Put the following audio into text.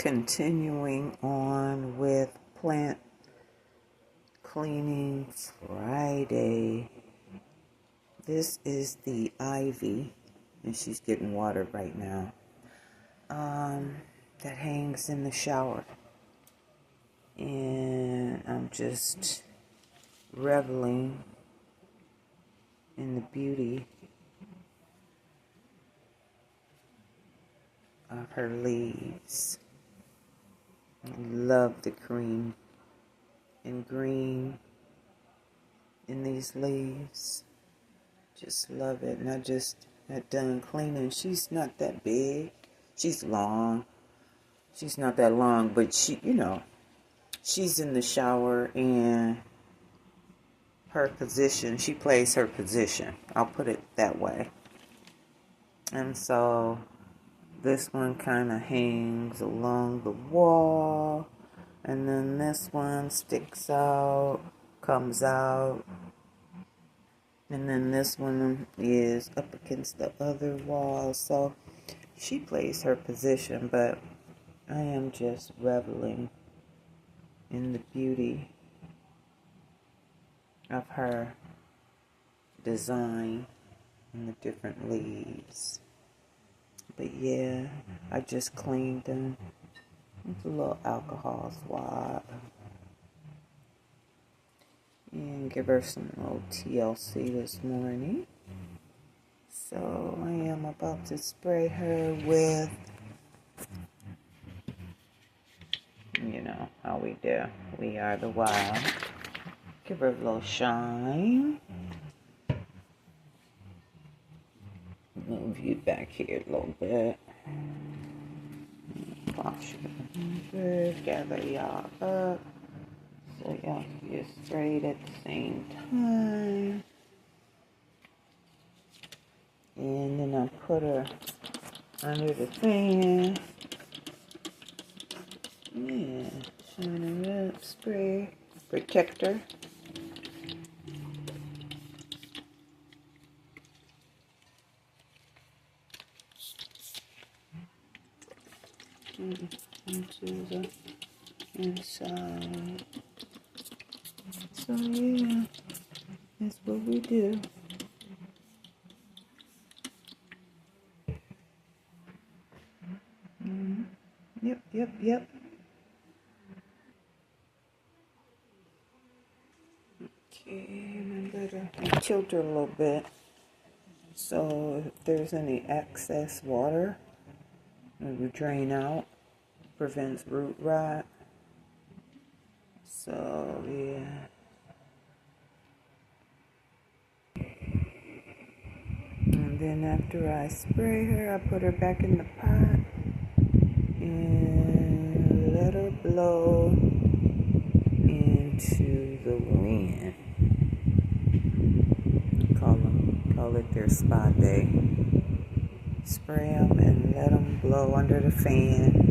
Continuing on with Plant Cleaning Friday. This is the ivy, and she's getting watered right now. That hangs in the shower. And I'm just reveling in the beauty of her leaves. I love the cream and green in these leaves. Just love it. And I just got done cleaning. She's not that big. She's long. She's not that long, but she's in the shower and her position, she plays her position. I'll put it that way. And so this one kind of hangs along the wall, and then this one sticks out, comes out, and then this one is up against the other wall. So she plays her position, but I am just reveling in the beauty of her design and the different leaves. But yeah, I just cleaned them with a little alcohol swab and give her some little TLC this morning. So I am about to spray her with, how we do. We are the wild. Give her a little shine. Move you back here a little bit. Wash you. Gather y'all up so y'all can get sprayed at the same time. And then I put her under the fan. Yeah, shine her up, spray, protect her. Into the inside. So yeah, that's what we do. Yep. Okay, I tilt her a little bit. So if there's any excess water, it will drain out. Prevents root rot. So yeah. And then after I spray her, I put her back in the pot and let her blow into the wind. Call it their spa day. Spray them and let them blow under the fan.